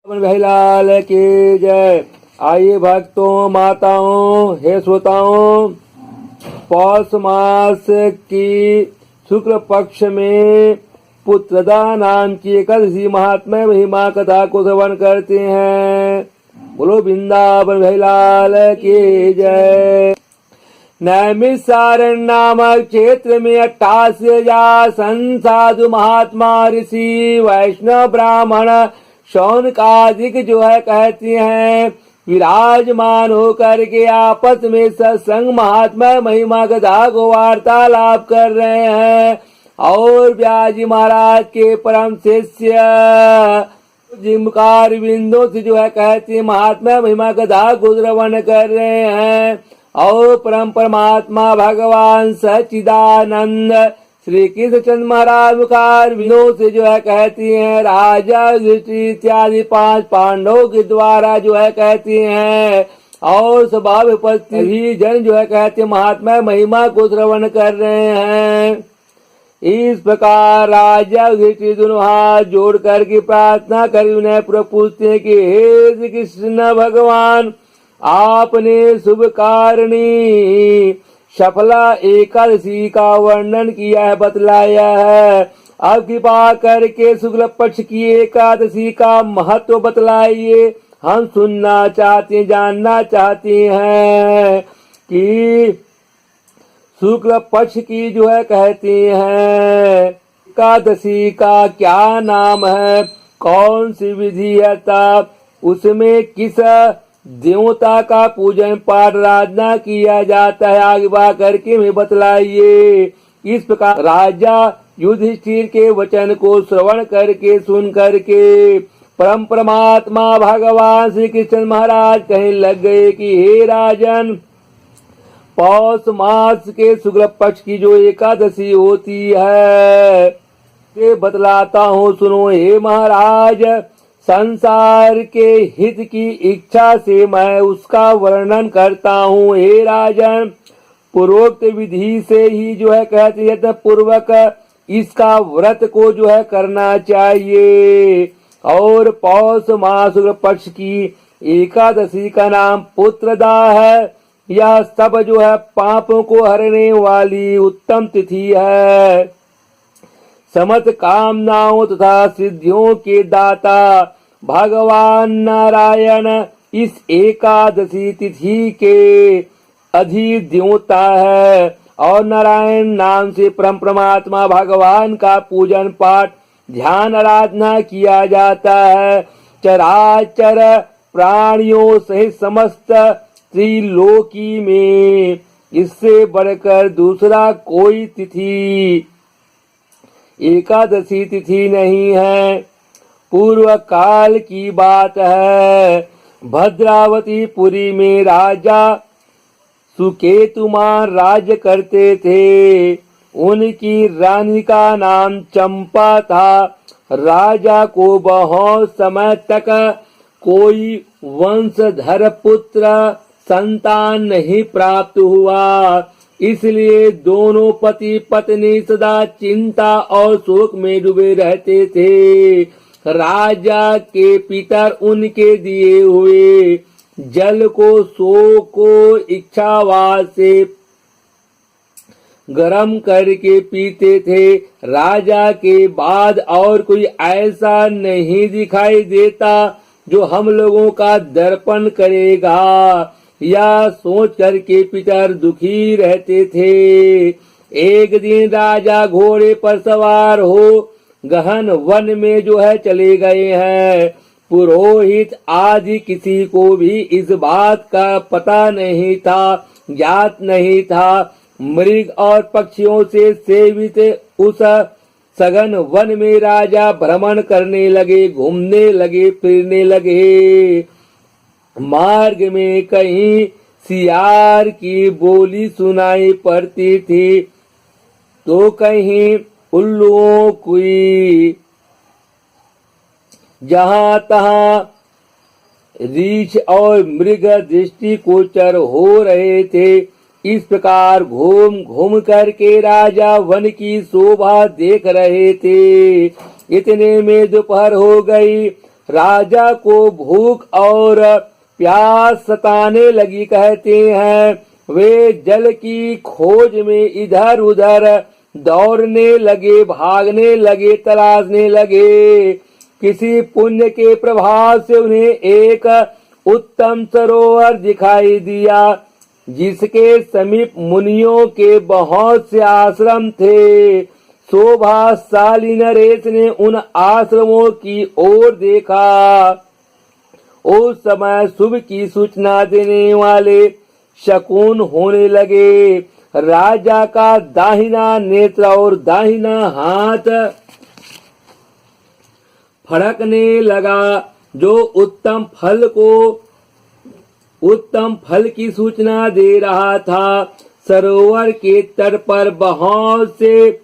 भैलाल की जय। आइए भक्तों, माताओं, हे श्रोताओं, पौष मास की शुक्ल पक्ष में पुत्रदा नाम की एकादशी महात्म्य महिमा कथा को श्रवण करते हैं। बोलो वृंदावन भैलाल की जय। नैमिषारण्य नामक क्षेत्र में 88,000 संत साधु महात्मा ऋषि वैष्णव ब्राह्मण शौनकादिक जो है कहती हैं विराजमान होकर के आपस में सत्संग महात्मा महिमा कथा को वार्तालाप कर रहे हैं और व्यास जी महाराज के परम शिष्य जिमकार बिंदु से जो है कहती महात्मा महिमा कथा को श्रवण कर रहे हैं और परम परमात्मा भगवान सच्चिदानंद श्री कृष्ण चंद्र महाराज मुखार विनोद से जो है कहती हैं राजा युधिष्ठिर इत्यादि 5 पांडवों के द्वारा जो है कहती हैं और स्वभाव उपस्थित भी जन जो है कहते हैं महात्मा महिमा को श्रवण कर रहे हैं। इस प्रकार राजा युधिष्ठिर दोनों हाथ जोड़ करके प्रार्थना कर उन्हें पूछते हैं कि हे श्री कृष्ण भगवान, आपने शुभ कारणी सफला एकादशी का वर्णन किया है, बतलाया है। अब कृपा करके शुक्ल पक्ष की एकादशी का महत्व बतलाइए। हम सुनना चाहते, जानना चाहते हैं कि शुक्ल पक्ष की जो है कहते हैं एकादशी का क्या नाम है, कौन सी विधि है, उसमें किस देवता का पूजन पाठ आराधना किया जाता है, आगे बढ़ करके हमें बतलाइए। इस प्रकार राजा युधिष्ठिर के वचन को श्रवण करके सुन करके परम परमात्मा भगवान श्री कृष्ण महाराज कहने लग गए कि हे राजन, पौष मास के शुक्ल पक्ष की जो एकादशी होती है ये बतलाता हूँ, सुनो हे महाराज। संसार के हित की इच्छा से मैं उसका वर्णन करता हूँ। हे राजन, पूर्वोक्त विधि से ही जो है कहते यत्न पूर्वक इसका व्रत को जो है करना चाहिए। और पौष मास शुक्ल पक्ष की एकादशी का नाम पुत्रदा है। यह सब जो है पापों को हरने वाली उत्तम तिथि है। समस्त कामनाओं तथा सिद्धियों के दाता भगवान नारायण इस एकादशी तिथि के अधिदेवता है और नारायण नाम से परम परमात्मा भगवान का पूजन पाठ ध्यान आराधना किया जाता है। चराचर प्राणियों सहित समस्त त्रिलोकी में इससे बढ़कर दूसरा कोई तिथि एकादशी तिथि नहीं है। पूर्व काल की बात है, भद्रावती पुरी में राजा सुकेतुमान राज्य करते थे। उनकी रानी का नाम चंपा था। राजा को बहुत समय तक कोई वंशधर पुत्र संतान नहीं प्राप्त हुआ, इसलिए दोनों पति पत्नी सदा चिंता और शोक में डूबे रहते थे। राजा के पितर उनके दिए हुए जल को सो को इच्छावास से गरम करके पीते थे। राजा के बाद और कोई ऐसा नहीं दिखाई देता जो हम लोगों का दर्पण करेगा, या सोच करके पितर दुखी रहते थे। एक दिन राजा घोड़े पर सवार हो गहन वन में जो है चले गए हैं। पुरोहित आदि किसी को भी इस बात का पता नहीं था, ज्ञात नहीं था। मृग और पक्षियों से सेवित उस सघन वन में राजा भ्रमण करने लगे, घूमने लगे, फिरने लगे। मार्ग में कहीं सियार की बोली सुनाई पड़ती थी तो कहीं उल्लुओं की। जहां तहां रीछ और मृग दृष्टिगोचर हो रहे थे। इस प्रकार घूम घूम करके राजा वन की शोभा देख रहे थे। इतने में दोपहर हो गई। राजा को भूख और प्यास सताने लगी। कहते हैं वे जल की खोज में इधर उधर दौड़ने लगे, भागने लगे, तलाशने लगे। किसी पुण्य के प्रभाव से उन्हें एक उत्तम सरोवर दिखाई दिया, जिसके समीप मुनियों के बहुत से आश्रम थे। शोभाशाली नरेश ने उन आश्रमों की ओर देखा। उस समय शुभ की सूचना देने वाले शकुन होने लगे। राजा का दाहिना नेत्र और दाहिना हाथ फड़कने लगा, जो उत्तम फल की सूचना दे रहा था। सरोवर के तट पर बहुत से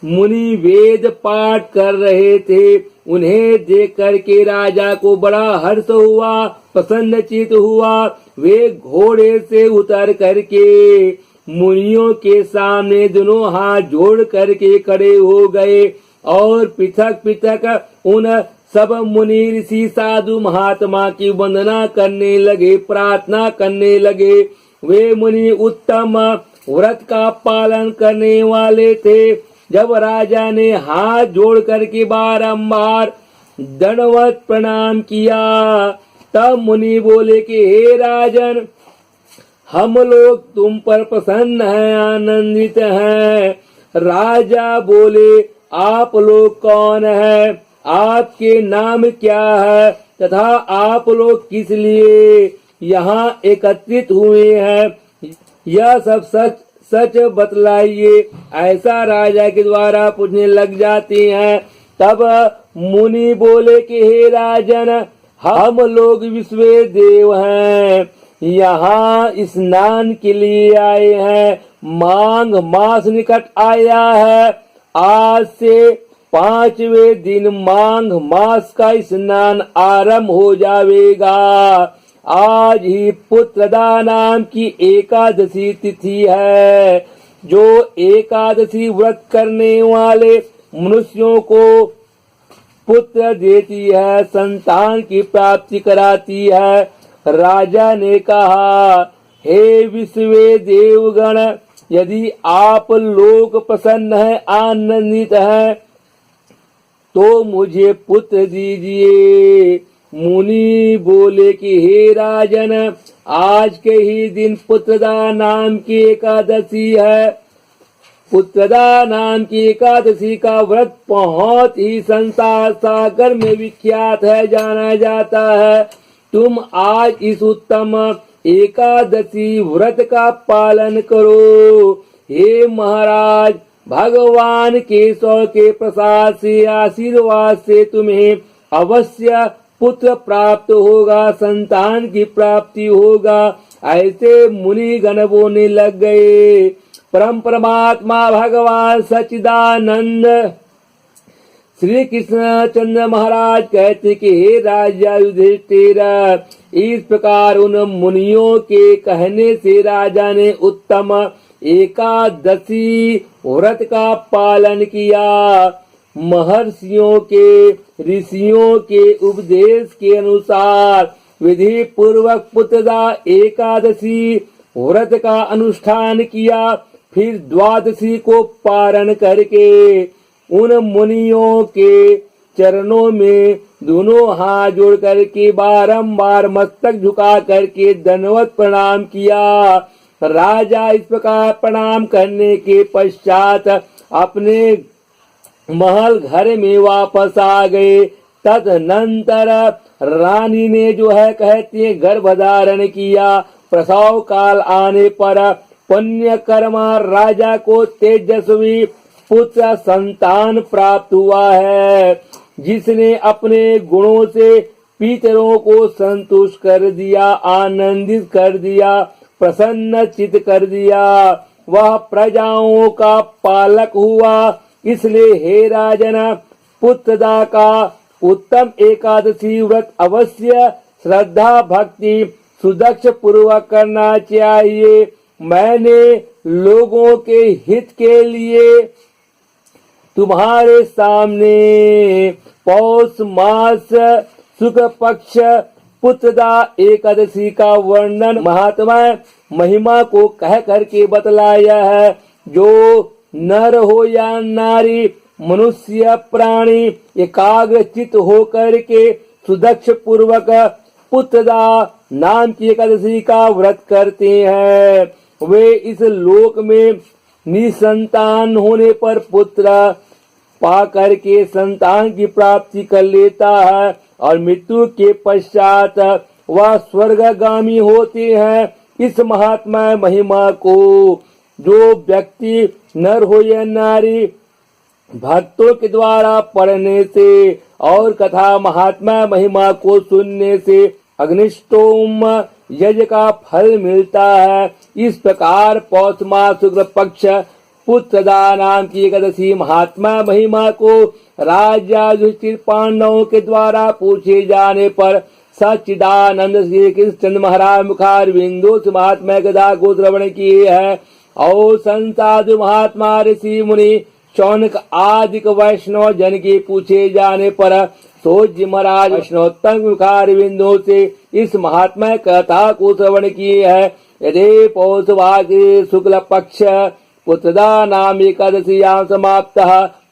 मुनि वेद पाठ कर रहे थे। उन्हें देख करके राजा को बड़ा हर्ष हुआ, प्रसन्नचित हुआ। वे घोड़े से उतर करके मुनियों के सामने दोनों हाथ जोड़ करके खड़े हो गए और पृथक पृथक उन सब मुनि ऋषि साधु महात्मा की वंदना करने लगे, प्रार्थना करने लगे। वे मुनि उत्तम व्रत का पालन करने वाले थे। जब राजा ने हाथ जोड़ करके बारंबार दंडवत प्रणाम किया, तब मुनि बोले कि हे राजन, हम लोग तुम पर प्रसन्न हैं, आनंदित हैं। राजा बोले, आप लोग कौन हैं? आपके नाम क्या है तथा आप लोग किस लिए यहाँ एकत्रित हुए हैं? यह सब सच बतलाइए। ऐसा राजा के द्वारा पूछने लग जाते हैं। तब मुनि बोले कि हे राजन, हम लोग विश्व देव हैं, यहाँ स्नान के लिए आए हैं। माघ मास निकट आया है। आज से 5वें दिन माघ मास का स्नान आरंभ हो जाएगा। आज ही पुत्रदा नाम की एकादशी तिथि है, जो एकादशी व्रत करने वाले मनुष्यों को पुत्र देती है, संतान की प्राप्ति कराती है। राजा ने कहा, हे विश्व देवगण, यदि आप लोग प्रसन्न हैं, आनंदित हैं, तो मुझे पुत्र दीजिए। मुनि बोले कि हे राजन, आज के ही दिन पुत्रदा नाम की एकादशी है। पुत्रदा नाम की एकादशी का व्रत बहुत ही संसार सागर में विख्यात है, जाना जाता है। तुम आज इस उत्तम एकादशी व्रत का पालन करो। हे महाराज, भगवान केशव के प्रसाद से, आशीर्वाद से तुम्हें अवश्य पुत्र प्राप्त होगा, संतान की प्राप्ति होगा। ऐसे मुनि गण बोलने लग गए। परम परमात्मा भगवान सच्चिदानंद श्री कृष्ण चंद्र महाराज कहते कि हे राजा युधिष्ठिर, इस प्रकार उन मुनियों के कहने से राजा ने उत्तम एकादशी व्रत का पालन किया। महर्षियों के, ऋषियों के उपदेश के अनुसार विधि पूर्वक पुत्रदा एकादशी व्रत का अनुष्ठान किया। फिर द्वादशी को पारण करके उन मुनियों के चरणों में दोनों हाथ जोड़ करके बारंबार मस्तक झुका करके दंडवत प्रणाम किया। राजा इस प्रकार प्रणाम करने के पश्चात अपने महल घर में वापस आ गए। तदनंतर रानी ने जो है कहती है गर्भधारण किया। प्रसव काल आने पर पुण्य कर्मा राजा को तेजस्वी पुत्र संतान प्राप्त हुआ है, जिसने अपने गुणों से पितरों को संतुष्ट कर दिया, आनंदित कर दिया, प्रसन्न चित कर दिया। वह प्रजाओं का पालक हुआ। इसलिए हे राजन, पुत्रदा का उत्तम एकादशी व्रत अवश्य श्रद्धा भक्ति सुदक्ष पूर्वक करना चाहिए। मैंने लोगों के हित के लिए तुम्हारे सामने पौष मास शुक्ल पक्ष पुत्रदा एकादशी का वर्णन महात्मा महिमा को कह करके बतलाया है। जो नर हो या नारी, मनुष्य प्राणी एकाग्र चित होकर के सुदक्ष पूर्वक पुत्रदा नाम की एकादशी का व्रत करते हैं, वे इस लोक में निसंतान होने पर पुत्र पा करके संतान की प्राप्ति कर लेता है और मृत्यु के पश्चात वह स्वर्गगामी होते हैं। इस महात्मा महिमा को जो व्यक्ति नर हो या नारी भक्तों के द्वारा पढ़ने से और कथा महात्मा महिमा को सुनने से अग्निष्टोम यज्ञ का फल मिलता है। इस प्रकार पौष मास शुक्ल पक्ष पुत्रदा नाम की एकादशी महात्मा महिमा को राजा युधिष्ठिर पांडवों के द्वारा पूछे जाने पर सच्चिदानंद श्री कृष्ण महाराज मुखारविंदों से महात्मा कथा को श्रवण किए है। और संसाधु महात्मा ऋषि मुनि शौनक आदि वैष्णव जन के पूछे जाने पर सोजी महाराज वैष्णवोत्तम मुखारविंदों से इस महात्मा कथा को श्रवण किए है। यदि पौष भागे शुक्ल पक्ष पुत्रदा नाम एकादशीयां समाप्त।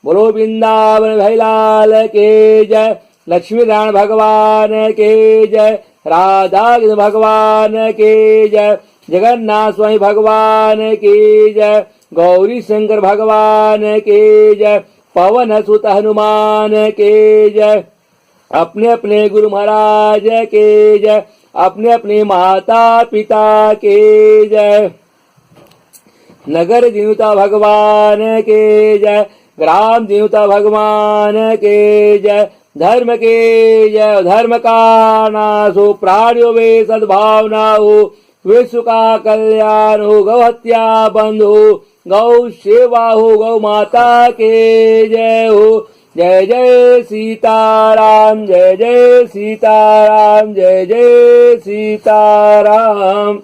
बोलो वृंदावन भैलाल के जय, लक्ष्मी नारायण भगवान के जय, राधा कृष्ण भगवान के जय, जगन्नाथ स्वामी भगवान के जय, गौरी शंकर भगवान के जय, पवन सुत हनुमान के जय, अपने अपने गुरु महाराज के जय, अपने अपने माता पिता के जय, नगर देवता भगवान के जय, ग्राम देवता भगवान के जय, धर्म के जय, धर्म का नाश हो, प्राणियों में सद्भावना हो, विश्व का कल्याण हो, गौ हत्या बंद हो, गौ सेवा हो, गौ माता के जय हो। जय जय सीताराम, जय जय सीताराम, जय जय सीताराम।